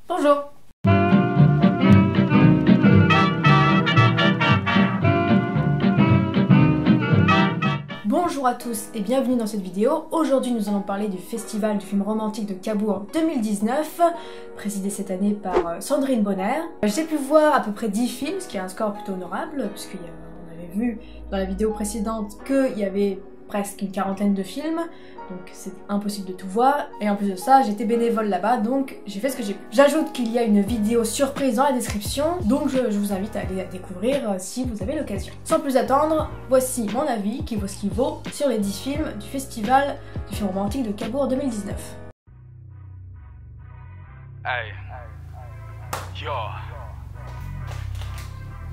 Bonjour. Bonjour à tous et bienvenue dans cette vidéo. Aujourd'hui nous allons parler du festival du film romantique de Cabourg 2019, présidé cette année par Sandrine Bonner. J'ai pu voir à peu près 10 films, ce qui est un score plutôt honorable, puisqu'on avait vu dans la vidéo précédente qu'il y avait presque une quarantaine de films, donc c'est impossible de tout voir, et en plus de ça j'étais bénévole là-bas, donc j'ai fait ce que j'ai pu. J'ajoute qu'il y a une vidéo surprise dans la description, donc je vous invite à aller la découvrir si vous avez l'occasion. Sans plus attendre, voici mon avis qui vaut ce qu'il vaut sur les 10 films du festival du film romantique de Cabourg 2019. Hey, yo,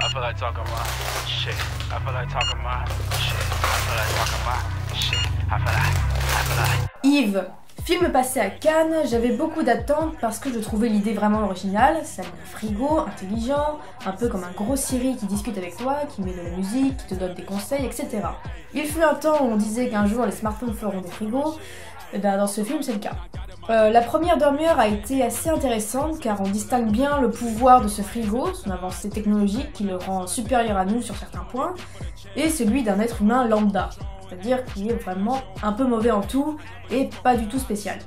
I feel like talking my shit. I feel like talking my shit. I feel like talking my shit. I feel like. Yves. Film passé à Cannes, j'avais beaucoup d'attentes parce que je trouvais l'idée vraiment originale, c'est un frigo, intelligent, un peu comme un gros Siri qui discute avec toi, qui met de la musique, qui te donne des conseils, etc. Il fut un temps où on disait qu'un jour les smartphones feront des frigos, et ben dans ce film c'est le cas. La première demi-heure a été assez intéressante car on distingue bien le pouvoir de ce frigo, son avancée technologique qui le rend supérieur à nous sur certains points, et celui d'un être humain lambda. C'est-à-dire qu'il est vraiment un peu mauvais en tout et pas du tout spécial.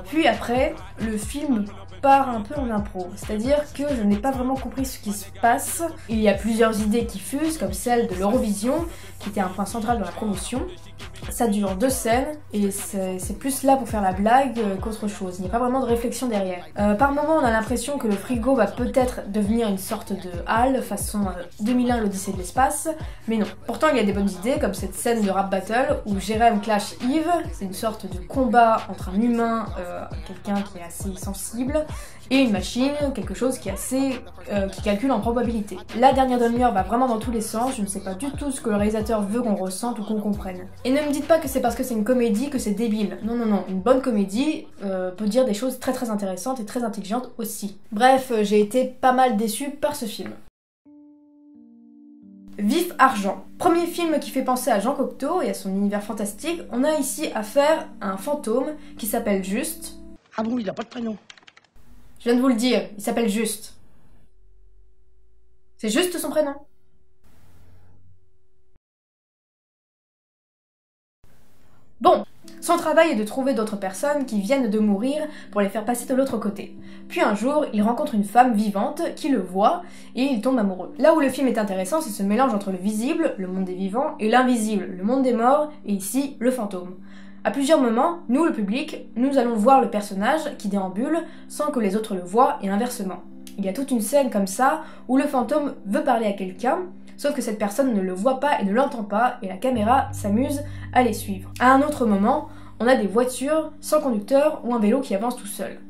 Puis après, le film part un peu en impro, c'est-à-dire que je n'ai pas vraiment compris ce qui se passe. Il y a plusieurs idées qui fusent, comme celle de l'Eurovision, qui était un point central dans la promotion. Ça dure 2 scènes et c'est plus là pour faire la blague qu'autre chose. Il n'y a pas vraiment de réflexion derrière. Par moment, on a l'impression que le frigo va peut-être devenir une sorte de halle façon 2001 l'Odyssée de l'espace, mais non. Pourtant, il y a des bonnes idées comme cette scène de rap battle où Jérém clash Yves. C'est une sorte de combat entre un humain, quelqu'un qui est assez sensible, et une machine, quelque chose qui est assez qui calcule en probabilité. La dernière demi-heure va vraiment dans tous les sens. Je ne sais pas du tout ce que le réalisateur veut qu'on ressente ou qu'on comprenne. Et ne me dites pas que c'est parce que c'est une comédie que c'est débile. Non, non, non. Une bonne comédie peut dire des choses très intéressantes et très intelligentes aussi. Bref, j'ai été pas mal déçue par ce film. Vif Argent. Premier film qui fait penser à Jean Cocteau et à son univers fantastique, on a ici affaire à un fantôme qui s'appelle Juste. Ah bon, il a pas de prénom. Je viens de vous le dire, il s'appelle Juste. C'est juste son prénom. Bon, son travail est de trouver d'autres personnes qui viennent de mourir pour les faire passer de l'autre côté. Puis un jour, il rencontre une femme vivante qui le voit et il tombe amoureux. Là où le film est intéressant, c'est ce mélange entre le visible, le monde des vivants, et l'invisible, le monde des morts, et ici, le fantôme. À plusieurs moments, nous, le public, nous allons voir le personnage qui déambule sans que les autres le voient et inversement. Il y a toute une scène comme ça où le fantôme veut parler à quelqu'un, sauf que cette personne ne le voit pas et ne l'entend pas et la caméra s'amuse à les suivre. À un autre moment, on a des voitures sans conducteur ou un vélo qui avance tout seul.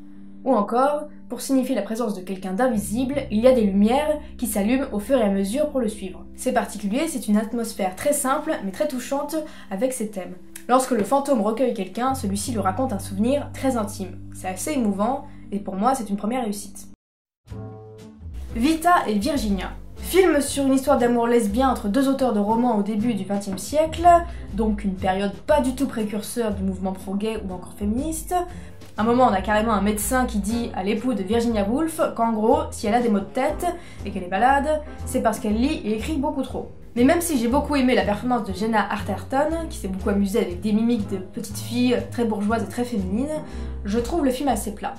Ou encore, pour signifier la présence de quelqu'un d'invisible, il y a des lumières qui s'allument au fur et à mesure pour le suivre. C'est particulier, c'est une atmosphère très simple mais très touchante avec ces thèmes. Lorsque le fantôme recueille quelqu'un, celui-ci lui raconte un souvenir très intime. C'est assez émouvant et pour moi c'est une première réussite. Vita et Virginia. Film sur une histoire d'amour lesbien entre deux auteurs de romans au début du XXe siècle, donc une période pas du tout précurseur du mouvement pro-gay ou encore féministe. À un moment, on a carrément un médecin qui dit à l'époux de Virginia Woolf qu'en gros, si elle a des maux de tête et qu'elle est malade, c'est parce qu'elle lit et écrit beaucoup trop. Mais même si j'ai beaucoup aimé la performance de Jenna Arterton, qui s'est beaucoup amusée avec des mimiques de petite fille très bourgeoise et très féminine, je trouve le film assez plat.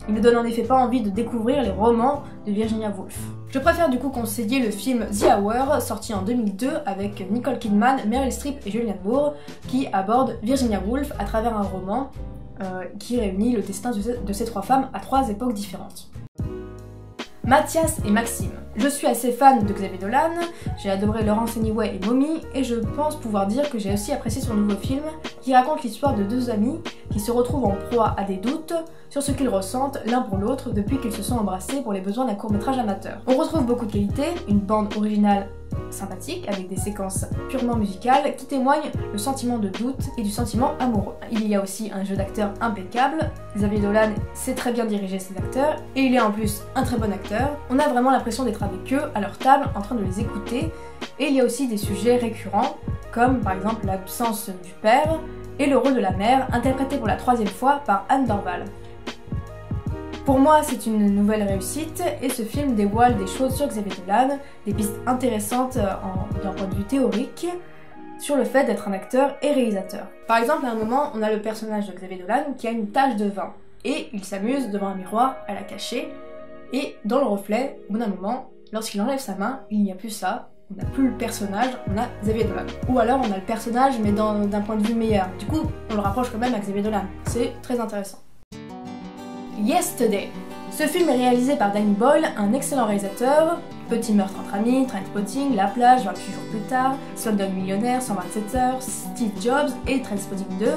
Il ne donne en effet pas envie de découvrir les romans de Virginia Woolf. Je préfère du coup conseiller le film The Hour, sorti en 2002 avec Nicole Kidman, Meryl Streep et Julianne Moore, qui aborde Virginia Woolf à travers un roman qui réunit le destin de ces 3 femmes à 3 époques différentes. Mathias et Maxime. Je suis assez fan de Xavier Dolan, j'ai adoré Laurence Anyway et Mommy, et je pense pouvoir dire que j'ai aussi apprécié son nouveau film qui raconte l'histoire de 2 amis qui se retrouvent en proie à des doutes sur ce qu'ils ressentent l'un pour l'autre depuis qu'ils se sont embrassés pour les besoins d'un court-métrage amateur. On retrouve beaucoup de qualités, une bande originale sympathique avec des séquences purement musicales qui témoignent le sentiment de doute et du sentiment amoureux. Il y a aussi un jeu d'acteur impeccable, Xavier Dolan sait très bien diriger ses acteurs et il est en plus un très bon acteur. On a vraiment l'impression d'être avec eux à leur table en train de les écouter et il y a aussi des sujets récurrents comme par exemple l'absence du père et le rôle de la mère interprété pour la 3e fois par Anne Dorval. Pour moi, c'est une nouvelle réussite et ce film dévoile des choses sur Xavier Dolan, des pistes intéressantes d'un point de vue théorique sur le fait d'être un acteur et réalisateur. Par exemple, à un moment, on a le personnage de Xavier Dolan qui a une tache de vin et il s'amuse devant un miroir à la cacher et dans le reflet, au bout d'un moment, lorsqu'il enlève sa main, il n'y a plus ça. On n'a plus le personnage, on a Xavier Dolan. Ou alors on a le personnage mais d'un point de vue meilleur. Du coup, on le rapproche quand même à Xavier Dolan. C'est très intéressant. Yesterday. Ce film est réalisé par Danny Boyle, un excellent réalisateur. Petit meurtre entre amis, Trainspotting, La plage, 28 jours plus tard, Slumdog Millionnaire, 127 heures, Steve Jobs et Trainspotting 2.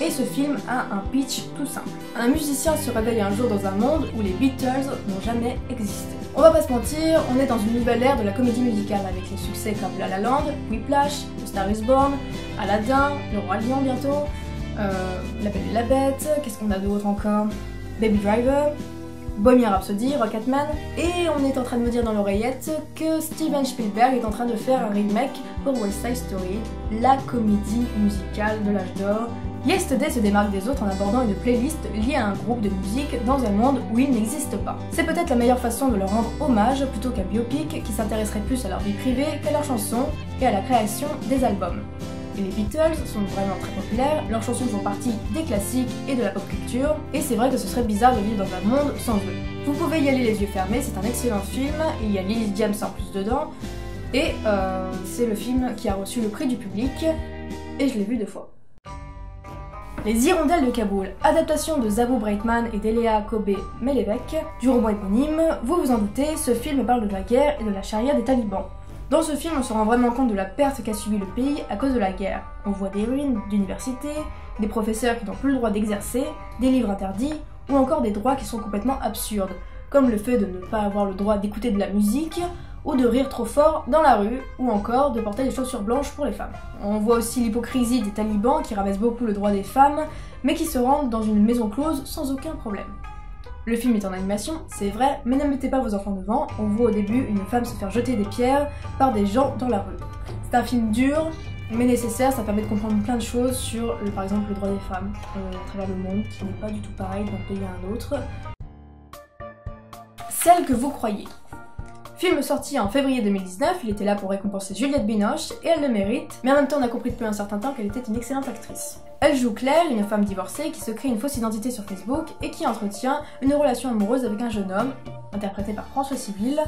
Et ce film a un pitch tout simple. Un musicien se réveille un jour dans un monde où les Beatles n'ont jamais existé. On va pas se mentir, on est dans une nouvelle ère de la comédie musicale avec les succès comme La La Land, Whiplash, The Star is Born, Aladdin, Le Roi Lion bientôt, La Belle et la Bête, qu'est-ce qu'on a d'autre encore, Baby Driver, Bohemian Rhapsody, Rocketman, et on est en train de me dire dans l'oreillette que Steven Spielberg est en train de faire un remake pour West Side Story, la comédie musicale de l'âge d'or. Yesterday se démarque des autres en abordant une playlist liée à un groupe de musique dans un monde où il n'existe pas. C'est peut-être la meilleure façon de leur rendre hommage plutôt qu'un biopic qui s'intéresserait plus à leur vie privée qu'à leurs chansons et à la création des albums. Et les Beatles sont vraiment très populaires, leurs chansons font partie des classiques et de la pop culture, et c'est vrai que ce serait bizarre de vivre dans un monde sans eux. Vous pouvez y aller les yeux fermés, c'est un excellent film, il y a Lily James en plus dedans, et c'est le film qui a reçu le prix du public, et je l'ai vu 2 fois. Les Hirondelles de Kaboul, adaptation de Zabou Breitman et d'Eléa Kobe-Melevek, du roman éponyme, vous vous en doutez, ce film parle de la guerre et de la charia des talibans. Dans ce film, on se rend vraiment compte de la perte qu'a subi le pays à cause de la guerre. On voit des ruines d'universités, des professeurs qui n'ont plus le droit d'exercer, des livres interdits, ou encore des droits qui sont complètement absurdes, comme le fait de ne pas avoir le droit d'écouter de la musique, ou de rire trop fort dans la rue, ou encore de porter des chaussures blanches pour les femmes. On voit aussi l'hypocrisie des talibans qui rabaissent beaucoup le droit des femmes, mais qui se rendent dans une maison close sans aucun problème. Le film est en animation, c'est vrai, mais ne mettez pas vos enfants devant, on voit au début une femme se faire jeter des pierres par des gens dans la rue. C'est un film dur, mais nécessaire, ça permet de comprendre plein de choses sur, par exemple, le droit des femmes à travers le monde, qui n'est pas du tout pareil d'un pays à un autre. Celle que vous croyez. Film sorti en février 2019, il était là pour récompenser Juliette Binoche, et elle le mérite, mais en même temps on a compris depuis un certain temps qu'elle était une excellente actrice. Elle joue Claire, une femme divorcée qui se crée une fausse identité sur Facebook et qui entretient une relation amoureuse avec un jeune homme, interprété par François Civil,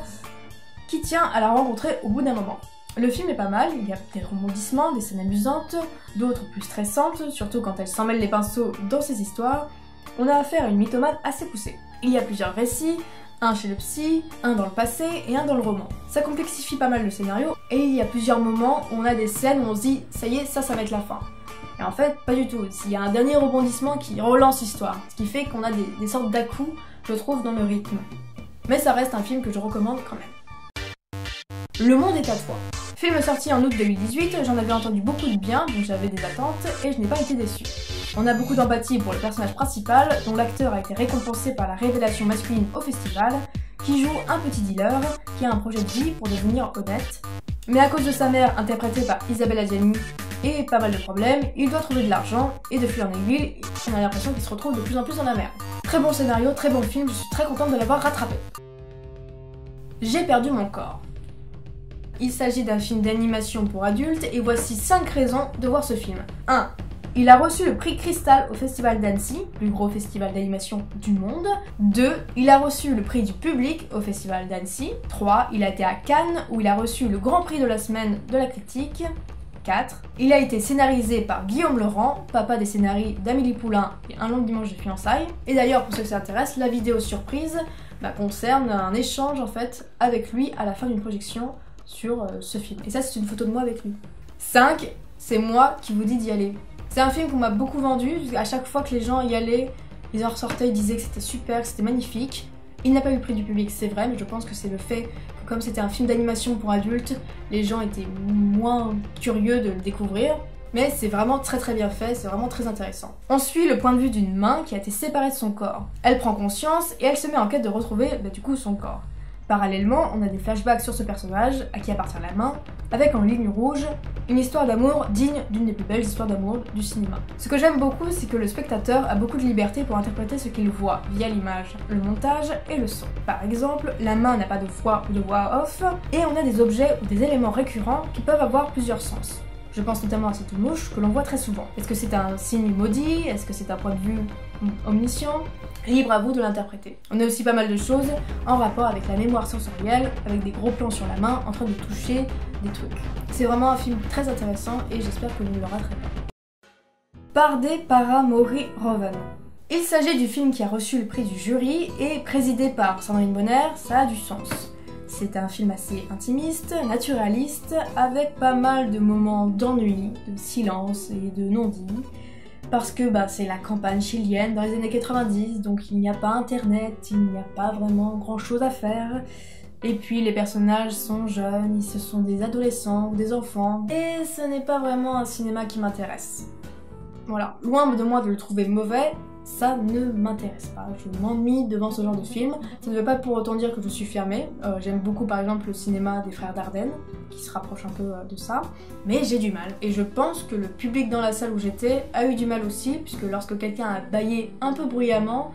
qui tient à la rencontrer au bout d'un moment. Le film est pas mal, il y a des rebondissements, des scènes amusantes, d'autres plus stressantes, surtout quand elle s'en mêle les pinceaux dans ses histoires. On a affaire à une mythomane assez poussée. Il y a plusieurs récits, un chez le psy, un dans le passé et un dans le roman. Ça complexifie pas mal le scénario et il y a plusieurs moments où on a des scènes où on se dit ça y est, ça va être la fin. Et en fait, pas du tout. Il y a un dernier rebondissement qui relance l'histoire, ce qui fait qu'on a des sortes d'à-coups, je trouve, dans le rythme. Mais ça reste un film que je recommande quand même. Le monde est à toi. Film sorti en août 2018, j'en avais entendu beaucoup de bien, donc j'avais des attentes et je n'ai pas été déçue. On a beaucoup d'empathie pour le personnage principal, dont l'acteur a été récompensé par la révélation masculine au festival, qui joue un petit dealer qui a un projet de vie pour devenir honnête. Mais à cause de sa mère, interprétée par Isabelle Adjani, et pas mal de problèmes, il doit trouver de l'argent, et de fil en aiguille, on a l'impression qu'il se retrouve de plus en plus dans la merde. Très bon scénario, très bon film, je suis très contente de l'avoir rattrapé. J'ai perdu mon corps. Il s'agit d'un film d'animation pour adultes, et voici 5 raisons de voir ce film. 1. Il a reçu le prix Crystal au Festival d'Annecy, plus gros festival d'animation du monde. 2. Il a reçu le prix du public au Festival d'Annecy. 3. Il a été à Cannes, où il a reçu le grand prix de la semaine de la critique. 4. Il a été scénarisé par Guillaume Laurent, papa des scénarii d'Amélie Poulain et Un long dimanche de fiançailles. Et d'ailleurs, pour ceux qui s'intéressent, la vidéo surprise concerne un échange en fait avec lui à la fin d'une projection sur ce film. Et ça, c'est une photo de moi avec lui. 5. C'est moi qui vous dis d'y aller. C'est un film qu'on m'a beaucoup vendu, à chaque fois que les gens y allaient, ils en ressortaient, ils disaient que c'était super, que c'était magnifique. Il n'a pas eu le prix du public, c'est vrai, mais je pense que c'est le fait que comme c'était un film d'animation pour adultes, les gens étaient moins curieux de le découvrir. Mais c'est vraiment très très bien fait, c'est vraiment très intéressant. On suit le point de vue d'une main qui a été séparée de son corps. Elle prend conscience et elle se met en quête de retrouver du coup son corps. Parallèlement, on a des flashbacks sur ce personnage, à qui appartient la main, avec en ligne rouge une histoire d'amour digne d'une des plus belles histoires d'amour du cinéma. Ce que j'aime beaucoup, c'est que le spectateur a beaucoup de liberté pour interpréter ce qu'il voit via l'image, le montage et le son. Par exemple, la main n'a pas de voix ou de voix off, et on a des objets ou des éléments récurrents qui peuvent avoir plusieurs sens. Je pense notamment à cette mouche que l'on voit très souvent. Est-ce que c'est un signe maudit? Est-ce que c'est un point de vue omniscient? Libre à vous de l'interpréter. On a aussi pas mal de choses en rapport avec la mémoire sensorielle, avec des gros plans sur la main en train de toucher des trucs. C'est vraiment un film très intéressant et j'espère que vous l'aurez très bien. Parde para mori rovan. Il s'agit du film qui a reçu le prix du jury et présidé par Sandrine Bonner, ça a du sens. C'est un film assez intimiste, naturaliste, avec pas mal de moments d'ennui, de silence et de non-dit. Parce que c'est la campagne chilienne dans les années 90, donc il n'y a pas internet, il n'y a pas vraiment grand chose à faire. Et puis les personnages sont jeunes, ce sont des adolescents ou des enfants. Et ce n'est pas vraiment un cinéma qui m'intéresse. Voilà, loin de moi de le trouver mauvais, ça ne m'intéresse pas. Je m'ennuie devant ce genre de film. Ça ne veut pas pour autant dire que je suis fermée. J'aime beaucoup par exemple le cinéma des frères Dardenne, qui se rapproche un peu de ça. Mais j'ai du mal. Et je pense que le public dans la salle où j'étais a eu du mal aussi, puisque lorsque quelqu'un a bâillé un peu bruyamment,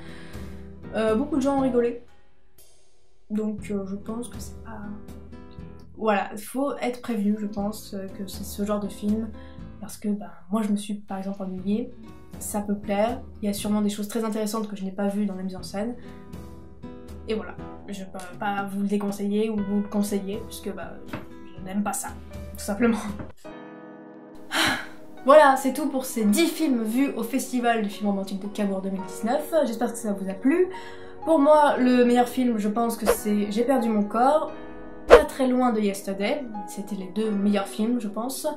beaucoup de gens ont rigolé. Donc je pense que c'est pas... Voilà, il faut être prévenu, je pense, que c'est ce genre de film. Parce que moi je me suis par exemple ennuyée. Ça peut plaire, il y a sûrement des choses très intéressantes que je n'ai pas vues dans la mise en scène. Et voilà, je peux pas vous le déconseiller ou vous le conseiller, puisque je n'aime pas ça, tout simplement. Voilà, c'est tout pour ces 10 films vus au Festival du film romantique de Cabourg 2019. J'espère que ça vous a plu. Pour moi, le meilleur film, je pense que c'est J'ai perdu mon corps, pas très loin de Yesterday. C'était les deux meilleurs films, je pense.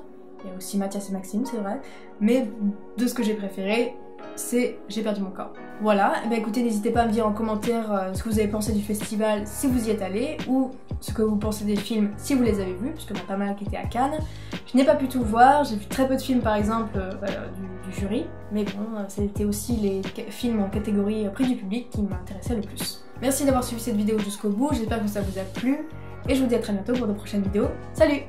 Il y a aussi Mathias et Maxime, c'est vrai. Mais de ce que j'ai préféré, c'est J'ai perdu mon corps. Voilà, et écoutez, n'hésitez pas à me dire en commentaire ce que vous avez pensé du festival si vous y êtes allé, ou ce que vous pensez des films si vous les avez vus, puisqu'il y en a pas mal qui étaient à Cannes. Je n'ai pas pu tout voir, j'ai vu très peu de films par exemple du jury, mais bon, c'était aussi les films en catégorie prix du public qui m'intéressaient le plus. Merci d'avoir suivi cette vidéo jusqu'au bout, j'espère que ça vous a plu, et je vous dis à très bientôt pour de prochaines vidéos. Salut!